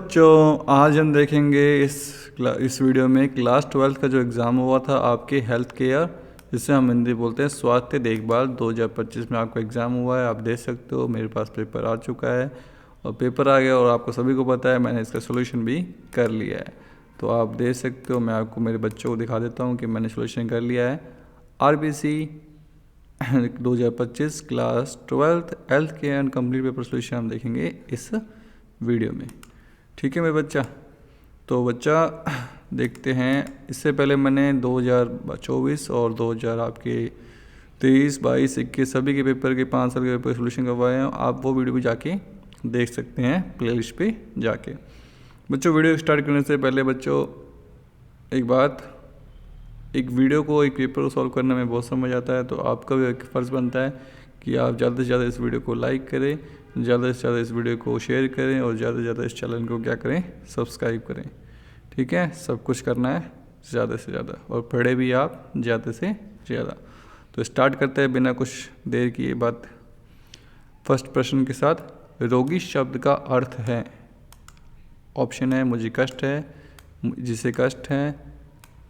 बच्चों, आज हम देखेंगे इस वीडियो में क्लास 12 का जो एग्ज़ाम हुआ था आपके हेल्थ केयर, जिसे हम हिंदी बोलते हैं स्वास्थ्य देखभाल 2025 में आपका एग्ज़ाम हुआ है। आप देख सकते हो मेरे पास पेपर आ चुका है और पेपर आ गया और आपको सभी को पता है मैंने इसका सोल्यूशन भी कर लिया है। तो आप देख सकते हो, मैं आपको मेरे बच्चों को दिखा देता हूँ कि मैंने सोल्यूशन कर लिया है। RBC 2025 class 12 health care and complete paper solution हम देखेंगे इस वीडियो में। ठीक है मेरे बच्चा। तो बच्चा देखते हैं, इससे पहले मैंने 2024 और 2000 आपके 23, 22, 21 सभी के पेपर के 5 साल के पेपर सोल्यूशन करवाए हैं। आप वो वीडियो भी जाके देख सकते हैं प्लेलिस्ट पे जाके। बच्चों, वीडियो स्टार्ट करने से पहले बच्चों एक बात, एक वीडियो को, एक पेपर को सॉल्व करने में बहुत समझ आता है, तो आपका भी एक फ़र्ज़ बनता है कि आप ज़्यादा से ज़्यादा इस वीडियो को लाइक करें, ज़्यादा से ज़्यादा इस वीडियो को शेयर करें और ज़्यादा से ज़्यादा इस चैनल को क्या करें, सब्सक्राइब करें। ठीक है, सब कुछ करना है ज़्यादा से ज़्यादा और पढ़े भी आप ज़्यादा से ज़्यादा। तो स्टार्ट करते हैं बिना कुछ देर की ये बात फर्स्ट प्रश्न के साथ। रोगी शब्द का अर्थ है, ऑप्शन है मुझे कष्ट है, जिसे कष्ट है,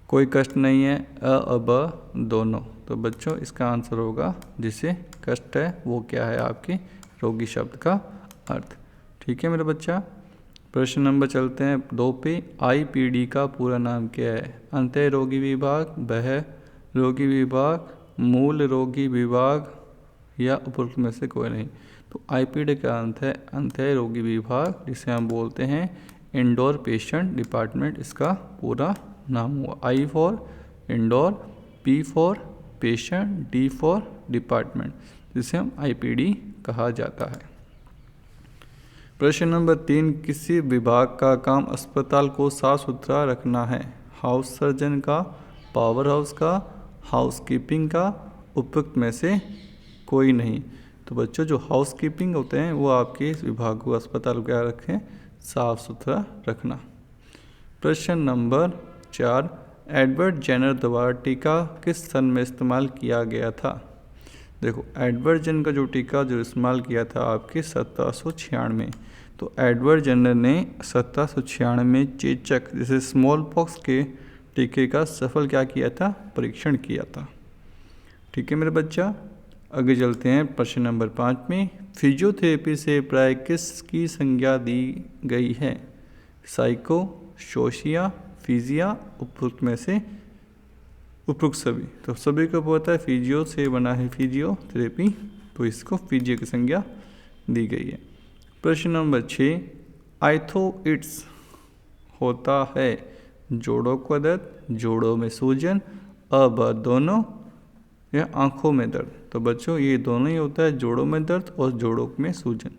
कोई कष्ट नहीं है, ब दोनों। तो बच्चों इसका आंसर होगा जिसे कष्ट है, वो क्या है आपके रोगी शब्द का अर्थ। ठीक है मेरा बच्चा। प्रश्न नंबर चलते हैं 2 पे। IPD का पूरा नाम क्या है? अंतः रोगी विभाग, बह रोगी विभाग, मूल रोगी विभाग या उपरोक्त में से कोई नहीं। तो IPD का अंतः रोगी विभाग, जिसे हम बोलते हैं इंडोर पेशेंट डिपार्टमेंट, इसका पूरा नाम हुआ। I for indoor, P for patient, D for department, जिसे हम IPD कहा जाता है। प्रश्न नंबर 3। किसी विभाग का काम अस्पताल को साफ सुथरा रखना है? हाउस सर्जन का, पावर हाउस का, हाउसकीपिंग का, उपयुक्त में से कोई नहीं। तो बच्चों जो हाउसकीपिंग होते हैं वो आपके इस विभाग को, अस्पताल को क्या रखें, साफ सुथरा रखना। प्रश्न नंबर 4। एडवर्ड जेनर द्वारा टीका किस सन में इस्तेमाल किया गया था? देखो, एडवर्ड जेनर का जो टीका जो इस्तेमाल किया था आपके 1796 में। तो एडवर्ड जेनर ने 1796 में चेचक जैसे स्मॉल पॉक्स के टीके का सफल क्या किया था, परीक्षण किया था। ठीक है मेरे बच्चा, आगे चलते हैं प्रश्न नंबर 5 में। फिजियोथेरेपी से प्राय किसकी संज्ञा दी गई है? साइको, सोशिया, फिजिया, उपयुक्त में से उपयुक्त सभी। तो सभी को पता है फिजियो से बना है फिजियोथेरेपी, तो इसको फिजियो की संज्ञा दी गई है। प्रश्न नंबर 6। आर्थराइटिस होता है जोड़ों का दर्द, जोड़ों में सूजन, ब दोनों, या आंखों में दर्द। तो बच्चों ये दोनों ही होता है, जोड़ों में दर्द और जोड़ों में सूजन।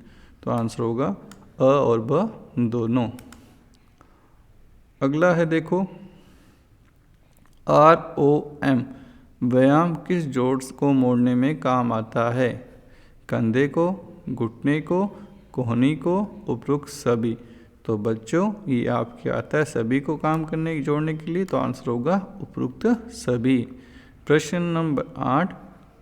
तो आंसर होगा अ और ब दोनों। अगला है देखो, ROM व्यायाम किस जोड़ को मोड़ने में काम आता है? कंधे को, घुटने को, कोहनी को, उपयुक्त सभी। तो बच्चों ये आपके आता है सभी को काम करने जोड़ने के लिए, तो आंसर होगा उपयुक्त सभी। प्रश्न नंबर 8।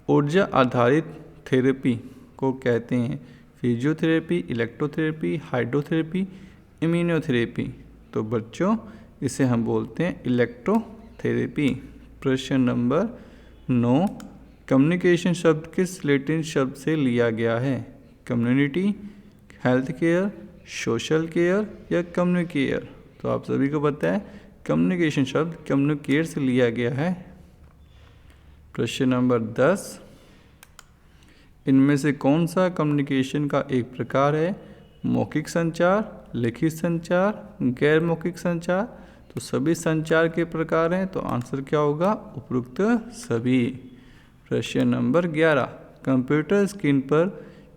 ऊर्जा आधारित थेरेपी को कहते हैं फिजियोथेरेपी, इलेक्ट्रोथेरेपी, हाइड्रोथेरेपी, इम्यूनोथेरेपी। तो बच्चों इसे हम बोलते हैं इलेक्ट्रोथेरेपी। प्रश्न नंबर 9। कम्युनिकेशन शब्द किस लैटिन शब्द से लिया गया है? Community, health care, social care या कम्युनिकेयर। तो आप सभी को पता है कम्युनिकेशन शब्द कम्युनिकेयर से लिया गया है। प्रश्न नंबर 10। इनमें से कौन सा कम्युनिकेशन का एक प्रकार है? मौखिक संचार, लिखित संचार, गैर मौखिक संचार। तो सभी संचार के प्रकार हैं, तो आंसर क्या होगा, उपयुक्त सभी। प्रश्न नंबर 11। कंप्यूटर स्क्रीन पर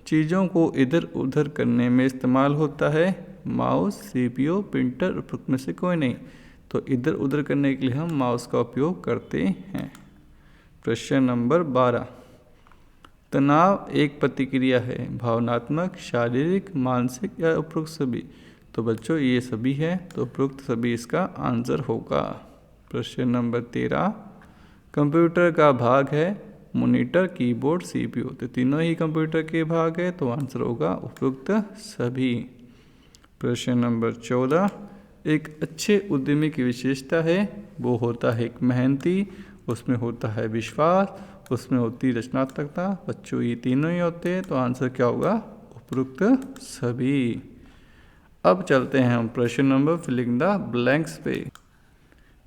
चीज़ों को इधर उधर करने में इस्तेमाल होता है माउस, CPU, प्रिंटर, उपयुक्त में से कोई नहीं। तो इधर उधर करने के लिए हम माउस का उपयोग करते हैं। प्रश्न नंबर 12। तनाव एक प्रतिक्रिया है, भावनात्मक, शारीरिक, मानसिक या उपयुक्त सभी। तो बच्चों ये सभी है, तो उपयुक्त सभी इसका आंसर होगा। प्रश्न नंबर 13। कंप्यूटर का भाग है मॉनिटर, कीबोर्ड, CPU। तो तीनों ही कंप्यूटर के भाग है, तो आंसर होगा उपयुक्त सभी। प्रश्न नंबर 14, एक अच्छे उद्यमी की विशेषता है वो होता है एक मेहनती, उसमें होता है विश्वास, उसमें होती है रचनात्मकता। बच्चों ये तीनों ही होते हैं, तो आंसर क्या होगा? उपरोक्त सभी। अब चलते हैं हम प्रश्न नंबर फिलिंग द ब्लैंक्स पे।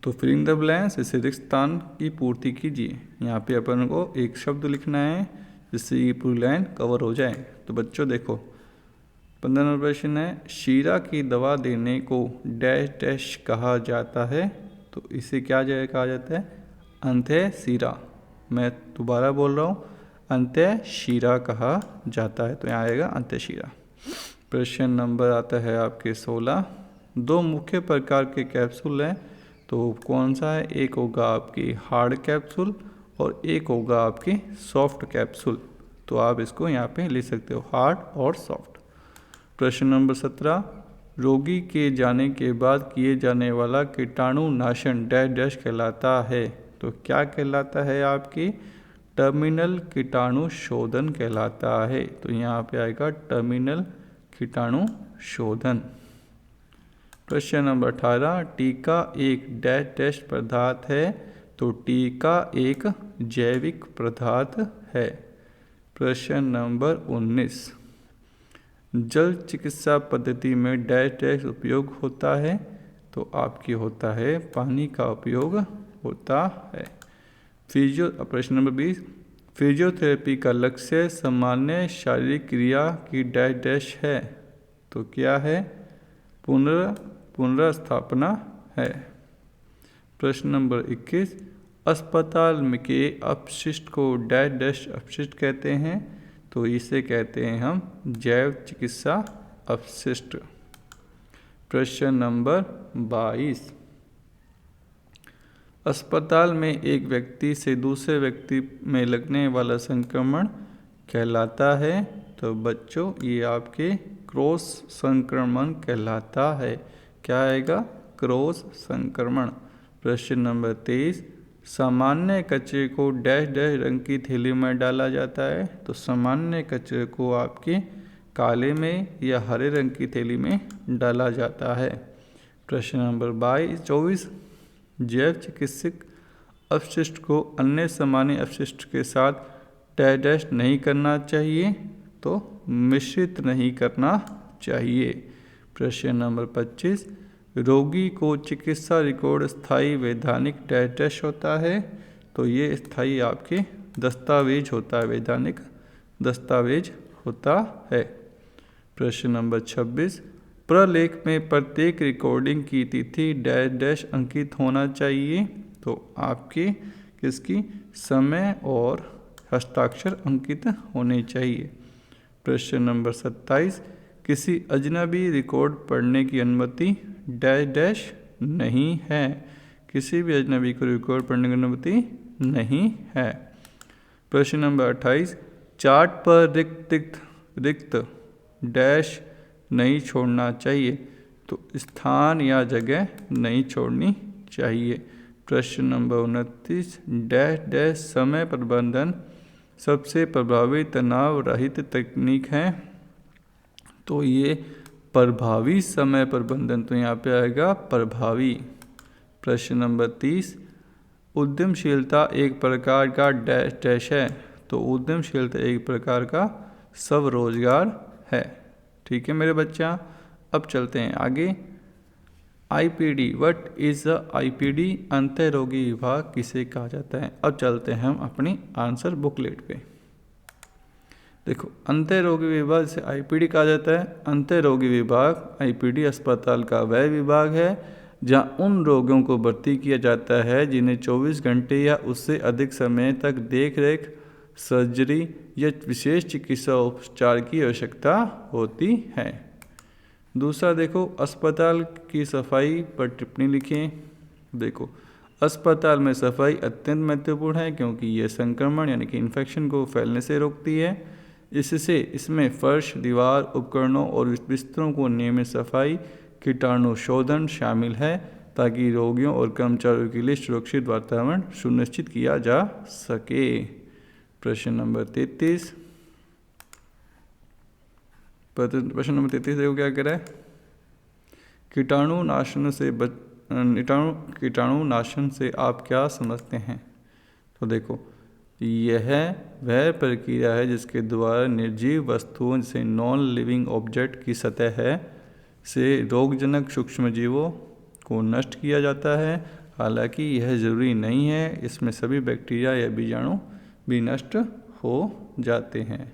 तो फिलिंग द ब्लैंक्स, इसे रिक्त स्थान की पूर्ति कीजिए। यहाँ पे अपन को एक शब्द लिखना है जिससे ये पूरी लाइन कवर हो जाए। तो बच्चों देखो 15 नंबर प्रश्न है, शीरा की दवा देने को डैश डैश कहा जाता है। तो इसे क्या कहा जाता है? अंत्य शीरा। मैं दोबारा बोल रहा हूँ, अंत्य शीरा कहा जाता है। तो यहाँ आएगा अंत्य शीरा। प्रश्न नंबर आता है आपके 16, दो मुख्य प्रकार के कैप्सूल हैं, तो कौन सा है? एक होगा आपकी हार्ड कैप्सूल और एक होगा आपकी सॉफ्ट कैप्सूल। तो आप इसको यहाँ पे लिख सकते हो, हार्ड और सॉफ्ट। प्रश्न नंबर 17, रोगी के जाने के बाद किए जाने वाला कीटाणुनाशन डैश डैश कहलाता है। तो क्या कहलाता है? आपकी टर्मिनल कीटाणु शोधन कहलाता है। तो यहाँ पे आएगा टर्मिनल कीटाणु शोधन। प्रश्न नंबर 18, टीका एक डैश डैश पदार्थ है। तो टीका एक जैविक पदार्थ है। प्रश्न नंबर 19, जल चिकित्सा पद्धति में डैश डैश उपयोग होता है। तो आपकी होता है पानी का उपयोग होता है। प्रश्न नंबर 20, फिजियोथेरेपी का लक्ष्य सामान्य शारीरिक क्रिया की डैश डैश है। तो क्या है? पुनर्स्थापना है। प्रश्न नंबर 21, अस्पताल में के अपशिष्ट को डैश डैश अपशिष्ट कहते हैं। तो इसे कहते हैं हम जैव चिकित्सा अपशिष्ट। प्रश्न नंबर 22, अस्पताल में एक व्यक्ति से दूसरे व्यक्ति में लगने वाला संक्रमण कहलाता है। तो बच्चों ये आपके क्रॉस संक्रमण कहलाता है। क्या आएगा? क्रॉस संक्रमण। प्रश्न नंबर 23, सामान्य कचरे को डैश डैश रंग की थैली में डाला जाता है। तो सामान्य कचरे को आपके काले में या हरे रंग की थैली में डाला जाता है। प्रश्न नंबर 24, जैव चिकित्सक अपशिष्ट को अन्य सामान्य अपशिष्ट के साथ डैश डैश नहीं करना चाहिए। तो मिश्रित नहीं करना चाहिए। प्रश्न नंबर 25, रोगी को चिकित्सा रिकॉर्ड स्थायी वैधानिक डैश डैश होता है। तो ये स्थायी आपके दस्तावेज होता है, वैधानिक दस्तावेज होता है। प्रश्न नंबर 26, प्रलेख में प्रत्येक रिकॉर्डिंग की तिथि डैश डैश अंकित होना चाहिए। तो आपके किसकी? समय और हस्ताक्षर अंकित होने चाहिए। प्रश्न नंबर 27, किसी अजनबी रिकॉर्ड पढ़ने की अनुमति डैश डैश नहीं है। किसी भी अजनबी को रिकॉर्ड पढ़ने की अनुमति नहीं है। प्रश्न नंबर 28, चार्ट पर रिक्त डैश नहीं छोड़ना चाहिए। तो स्थान या जगह नहीं छोड़नी चाहिए। प्रश्न नंबर 29, डैश डैश समय प्रबंधन सबसे प्रभावी तनाव रहित तकनीक है। तो ये प्रभावी समय प्रबंधन, तो यहाँ पे आएगा प्रभावी। प्रश्न नंबर 30, उद्यमशीलता एक प्रकार का डैश डैश है। तो उद्यमशीलता एक प्रकार का स्वरोजगार है। ठीक है मेरे बच्चा, अब चलते हैं आगे। IPD, what is the IPD? अंतः रोगी विभाग किसे कहा जाता है? अब चलते हैं हम अपनी आंसर बुकलेट पे। देखो, अंतः रोगी विभाग से आईपीडी कहा जाता है। अंतः रोगी विभाग आईपीडी अस्पताल का वह विभाग है जहां उन रोगियों को भर्ती किया जाता है जिन्हें 24 घंटे या उससे अधिक समय तक देखरेख, सर्जरी या विशेष चिकित्सा उपचार की आवश्यकता होती है। दूसरा देखो, अस्पताल की सफाई पर टिप्पणी लिखें। देखो, अस्पताल में सफाई अत्यंत महत्वपूर्ण है क्योंकि यह संक्रमण यानी कि इन्फेक्शन को फैलने से रोकती है। इससे इसमें फर्श, दीवार, उपकरणों और बिस्तरों को नियमित सफाई, कीटाणु शोधन शामिल है ताकि रोगियों और कर्मचारियों के लिए सुरक्षित वातावरण सुनिश्चित किया जा सके। प्रश्न नंबर 33, प्रश्न नंबर 33 देखो क्या कह रहा है। कीटाणुनाशन से आप क्या समझते हैं? तो देखो, यह वह प्रक्रिया है जिसके द्वारा निर्जीव वस्तुओं जैसे नॉन लिविंग ऑब्जेक्ट की सतह से रोगजनक सूक्ष्मजीवों को नष्ट किया जाता है। हालांकि यह ज़रूरी नहीं है, इसमें सभी बैक्टीरिया या बीजाणु भी नष्ट हो जाते हैं।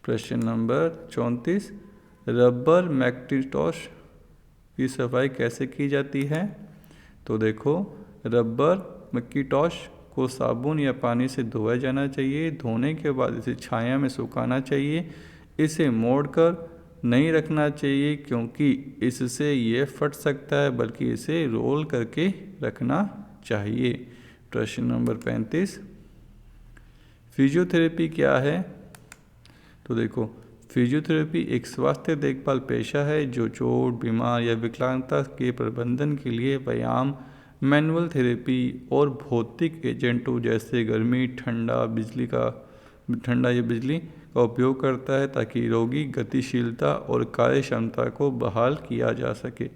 प्रश्न नंबर 34, रबर मैकिन्टॉश की सफाई कैसे की जाती है? तो देखो, रबर मैकिन्टॉश को साबुन या पानी से धोया जाना चाहिए। धोने के बाद इसे छाया में सुखाना चाहिए। इसे मोड़कर नहीं रखना चाहिए क्योंकि इससे ये फट सकता है, बल्कि इसे रोल करके रखना चाहिए। प्रश्न नंबर 35, फिजियोथेरेपी क्या है? तो देखो, फिजियोथेरेपी एक स्वास्थ्य देखभाल पेशा है जो चोट, बीमार या विकलांगता के प्रबंधन के लिए व्यायाम, मैनुअल थेरेपी और भौतिक एजेंटों जैसे गर्मी, ठंडा या बिजली का उपयोग करता है ताकि रोगी गतिशीलता और कार्य क्षमता को बहाल किया जा सके।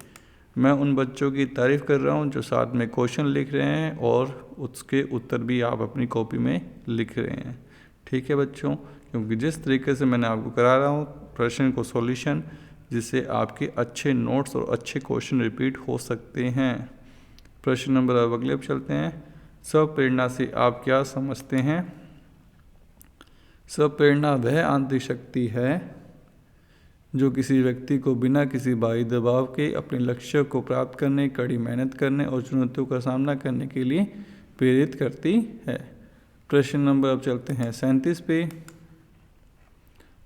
मैं उन बच्चों की तारीफ़ कर रहा हूँ जो साथ में क्वेश्चन लिख रहे हैं और उसके उत्तर भी आप अपनी कॉपी में लिख रहे हैं। ठीक है बच्चों, क्योंकि जिस तरीके से मैंने आपको करा रहा हूँ प्रश्न को सॉल्यूशन, जिससे आपके अच्छे नोट्स और अच्छे क्वेश्चन रिपीट हो सकते हैं। प्रश्न नंबर अब अगले पर चलते हैं। स्वप्रेरणा से आप क्या समझते हैं? स्वप्रेरणा वह आंतरिक शक्ति है जो किसी व्यक्ति को बिना किसी बाहरी दबाव के अपने लक्ष्य को प्राप्त करने, कड़ी मेहनत करने और चुनौतियों का सामना करने के लिए प्रेरित करती है। प्रश्न नंबर अब चलते हैं 37 पे।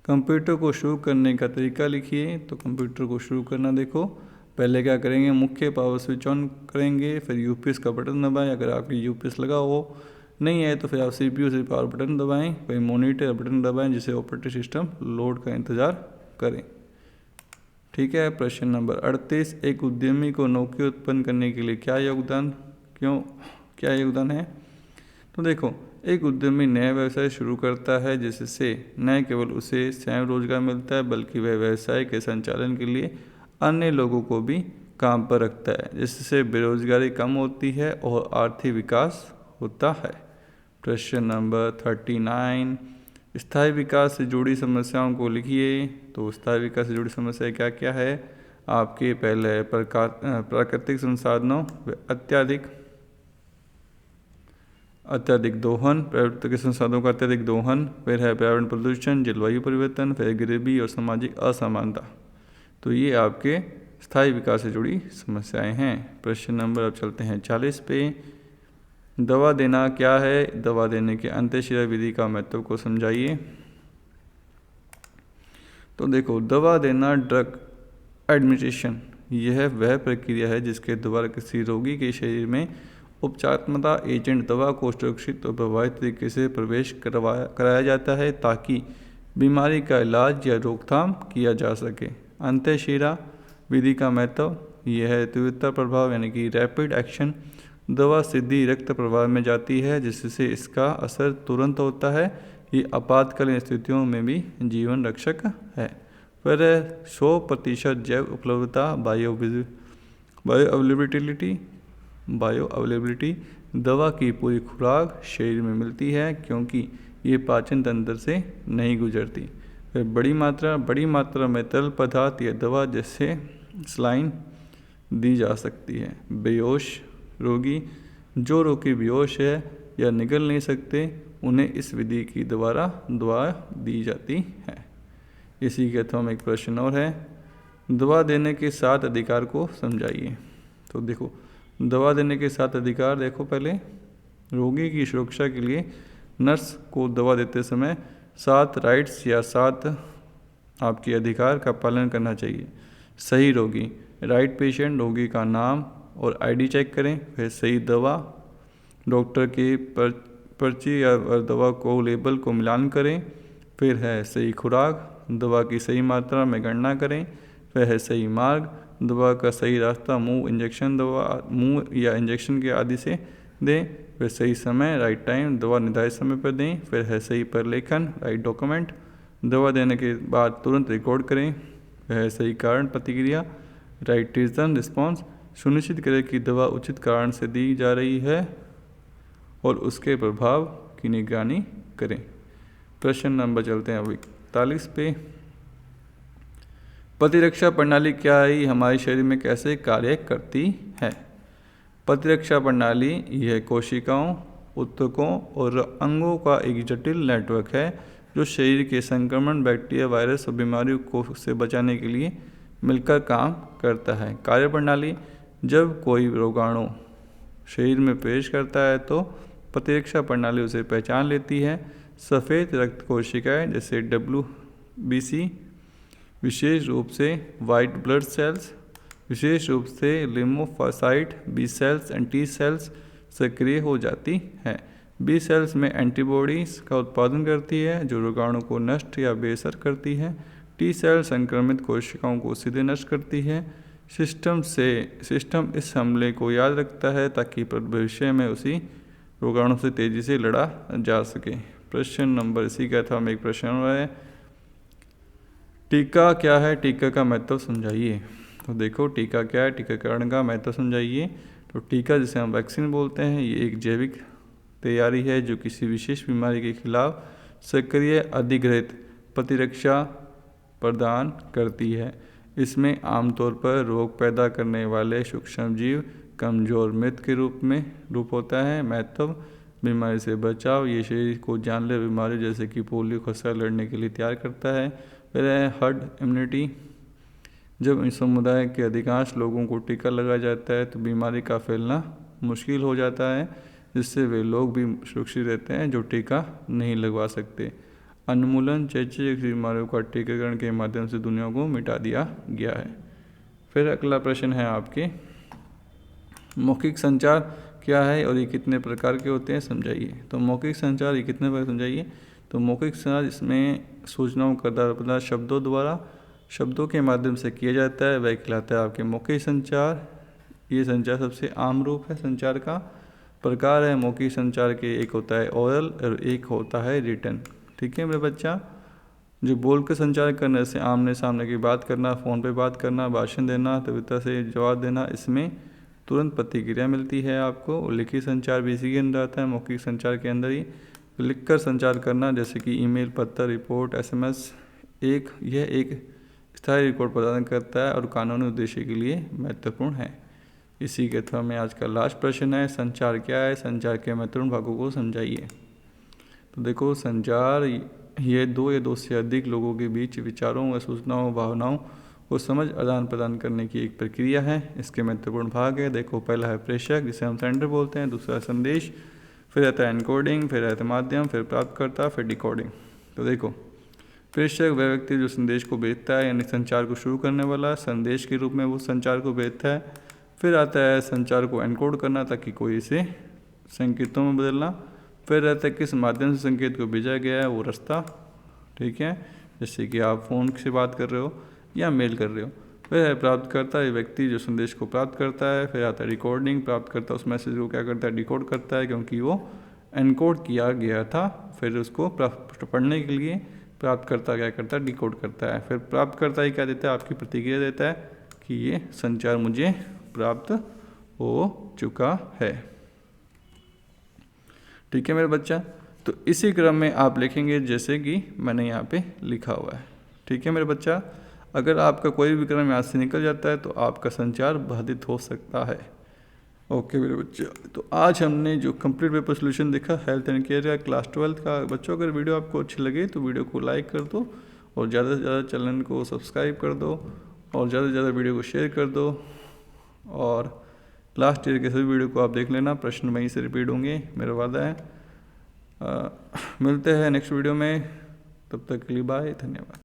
कंप्यूटर को शुरू करने का तरीका लिखिए। तो कंप्यूटर को शुरू करना, देखो पहले क्या करेंगे, मुख्य पावर स्विच ऑन करेंगे, फिर यूपीएस का बटन दबाएं। अगर आपकी यूपीएस लगा हो नहीं है तो फिर आप सीपीयू से पावर बटन दबाएं, फिर मॉनिटर बटन दबाएं जिसे ऑपरेटिंग सिस्टम लोड का इंतज़ार करें। ठीक है। प्रश्न नंबर 38, एक उद्यमी को नौकरी उत्पन्न करने के लिए क्या योगदान है? तो देखो, एक उद्यमी नया व्यवसाय शुरू करता है जिससे न केवल उसे स्वयं रोजगार मिलता है बल्कि वह व्यवसाय के संचालन के लिए अन्य लोगों को भी काम पर रखता है, जिससे बेरोजगारी कम होती है और आर्थिक विकास होता है। प्रश्न नंबर 39, स्थायी विकास से जुड़ी समस्याओं को लिखिए। तो स्थायी विकास से जुड़ी समस्या क्या क्या है आपके? पहले प्राकृतिक संसाधनों अत्यधिक दोहन, प्राकृतिक संसाधनों का अत्यधिक दोहन, फिर है पर्यावरण प्रदूषण, जलवायु परिवर्तन, फिर गरीबी और सामाजिक असमानता। तो ये आपके स्थायी विकास से जुड़ी समस्याएं हैं। प्रश्न नंबर अब चलते हैं 40 पे। दवा देना क्या है? दवा देने के अंत्यशिरा विधि का महत्व को समझाइए। तो देखो, दवा देना, ड्रग एडमिनिस्ट्रेशन, यह वह प्रक्रिया है जिसके द्वारा किसी रोगी के शरीर में उपचारात्मक एजेंट दवा को सुरक्षित और प्रभावी तरीके से प्रवेश कराया जाता है ताकि बीमारी का इलाज या रोकथाम किया जा सके। अंत्यशिरा विधि का महत्व, यह है तीव्रता प्रभाव यानी कि रैपिड एक्शन। दवा सीधी रक्त प्रवाह में जाती है जिससे इसका असर तुरंत होता है। ये आपातकालीन स्थितियों में भी जीवन रक्षक है। फिर 100% जैव उपलब्धता, बायो अवेलेबिलिटी, दवा की पूरी खुराक शरीर में मिलती है क्योंकि ये पाचन तंत्र से नहीं गुजरती। फिर बड़ी मात्रा में तरल पदार्थ या दवा जैसे सलाइन दी जा सकती है। बेहोश रोगी, जो रोगी बेहोश है या निगल नहीं सकते, उन्हें इस विधि की द्वारा दवा दी जाती है। इसी के अथवा में एक प्रश्न और है, दवा देने के 7 अधिकार को समझाइए। तो देखो, दवा देने के 7 अधिकार, देखो पहले रोगी की सुरक्षा के लिए नर्स को दवा देते समय 7 राइट्स या 7 आपके अधिकार का पालन करना चाहिए। सही रोगी, राइट पेशेंट, रोगी का नाम और आईडी चेक करें। फिर सही दवा, डॉक्टर की पर्ची या दवा को लेबल को मिलान करें। फिर है सही खुराक, दवा की सही मात्रा में गणना करें। फिर है सही मार्ग, दवा का सही रास्ता मुंह या इंजेक्शन के आदि से दें। फिर सही समय, राइट टाइम, दवा निर्धारित समय पर दें। फिर है सही प्रलेखन, राइट डॉक्यूमेंट, दवा देने के बाद तुरंत रिकॉर्ड करें। फिर है सही कारण प्रतिक्रिया, राइट रीज़न रिस्पॉन्स, सुनिश्चित करें कि दवा उचित कारण से दी जा रही है और उसके प्रभाव की निगरानी करें। प्रश्न नंबर चलते हैं अभी 41 पे। प्रतिरक्षा प्रणाली क्या है, हमारे शरीर में कैसे कार्य करती है? प्रतिरक्षा प्रणाली यह कोशिकाओं, ऊतकों और अंगों का एक जटिल नेटवर्क है जो शरीर के संक्रमण, बैक्टीरिया, वायरस और बीमारियों को से बचाने के लिए मिलकर काम करता है। कार्यप्रणाली, जब कोई रोगाणु शरीर में प्रवेश करता है तो प्रतिरक्षा प्रणाली उसे पहचान लेती है। सफ़ेद रक्त कोशिकाएं जैसे WBC, विशेष रूप से वाइट ब्लड सेल्स, विशेष रूप से lymphocyte B cells and T cells सक्रिय हो जाती हैं। बी सेल्स में एंटीबॉडीज़ का उत्पादन करती है जो रोगाणु को नष्ट या बेअसर करती है। टी सेल संक्रमित कोशिकाओं को सीधे नष्ट करती है। सिस्टम इस हमले को याद रखता है ताकि भविष्य में उसी रोगाणु से तेज़ी से लड़ा जा सके। प्रश्न नंबर इसी का था, एक प्रश्न हो रहा है, टीका क्या है, टीका का महत्व समझाइए। तो देखो टीका क्या है, टीकाकरण का महत्व समझाइए। तो टीका जिसे हम वैक्सीन बोलते हैं, ये एक जैविक तैयारी है जो किसी विशेष बीमारी के खिलाफ सक्रिय अधिग्रहित प्रतिरक्षा प्रदान करती है। इसमें आमतौर पर रोग पैदा करने वाले सूक्ष्मजीव कमजोर मृत के रूप होता है। महत्व, बीमारी से बचाव, ये शरीर को जानलेवा बीमारी जैसे कि पोलियो, खसरा लड़ने के लिए तैयार करता है। फिर है हर्ड इम्यूनिटी, जब इस समुदाय के अधिकांश लोगों को टीका लगाया जाता है तो बीमारी का फैलना मुश्किल हो जाता है, जिससे वे लोग भी सुरक्षित रहते हैं जो टीका नहीं लगवा सकते। उन्मूलन, चेचक बीमारियों का टीकाकरण के माध्यम से दुनिया को मिटा दिया गया है। फिर अगला प्रश्न है आपके, मौखिक संचार क्या है और ये कितने प्रकार के होते हैं, समझाइए। तो मौखिक संचार ये कितने प्रकार समझाइए। तो मौखिक संचार इसमें सूचनाओं का आदान-प्रदान शब्दों द्वारा, शब्दों के माध्यम से किया जाता है, वह कहलाता है आपके मौखिक संचार। ये संचार सबसे आम रूप है संचार का। प्रकार है मौखिक संचार के, एक होता है ओरल और एक होता है रिटन। ठीक है मेरे बच्चा, जो बोल कर संचार करने से आमने सामने की बात करना, फ़ोन पे बात करना, भाषण देना, तीव्रता से जवाब देना, इसमें तुरंत प्रतिक्रिया मिलती है आपको। और लिखित संचार भी इसी के अंदर आता है, मौखिक संचार के अंदर ही। लिखकर संचार करना जैसे कि ईमेल, पत्र, रिपोर्ट, SMS, यह एक स्थायी रिकॉर्ड प्रदान करता है और कानूनी उद्देश्य के लिए महत्वपूर्ण है। इसी के थ्रू में आज का लास्ट प्रश्न है, संचार क्या है, संचार के महत्वपूर्ण भागों को समझाइए। तो देखो संचार ये दो या दो से अधिक लोगों के बीच विचारों व सूचनाओं, भावनाओं को समझ आदान प्रदान करने की एक प्रक्रिया है। इसके महत्वपूर्ण भाग है, देखो पहला है प्रेषक जिसे हम सेंडर बोलते हैं, दूसरा संदेश, फिर आता है एनकोडिंग, फिर आता है माध्यम, फिर प्राप्तकर्ता, फिर डिकोडिंग। तो देखो प्रेषक वह व्यक्ति जो संदेश को भेजता है, यानी संचार को शुरू करने वाला, संदेश के रूप में वो संचार को भेजता है। फिर आता है संचार को एनकोड करना ताकि कोई इसे संकेतों में बदलना। फिर रहता है किस माध्यम से संकेत को भेजा गया है, वो रास्ता। ठीक है, जैसे कि आप फ़ोन से बात कर रहे हो या मेल कर रहे हो। फिर है प्राप्तकर्ता, ये व्यक्ति जो संदेश को प्राप्त करता है। फिर आता है रिकॉर्डिंग, प्राप्तकर्ता उस मैसेज को क्या करता है, डिकोड करता है क्योंकि वो एनकोड किया गया था। फिर उसको पढ़ने के लिए प्राप्तकर्ता क्या करता है, डिकोड करता है। फिर प्राप्तकर्ता ही क्या देता है, आपकी प्रतिक्रिया देता है कि ये संचार मुझे प्राप्त हो चुका है। ठीक है मेरे बच्चा, तो इसी क्रम में आप लिखेंगे जैसे कि मैंने यहाँ पे लिखा हुआ है। ठीक है मेरे बच्चा, अगर आपका कोई भी क्रम यहाँ से निकल जाता है तो आपका संचार बाधित हो सकता है। ओके मेरे बच्चा, तो आज हमने जो कंप्लीट पेपर सोल्यूशन देखा हेल्थ एंड केयर का क्लास 12 का। बच्चों अगर वीडियो आपको अच्छी लगे तो वीडियो को लाइक कर दो और ज़्यादा से ज़्यादा चैनल को सब्सक्राइब कर दो और ज़्यादा से ज़्यादा वीडियो को शेयर कर दो। और लास्ट ईयर के सभी वीडियो को आप देख लेना, प्रश्न वहीं से रिपीट होंगे, मेरा वादा है। मिलते हैं नेक्स्ट वीडियो में, तब तक के लिए बाय, धन्यवाद।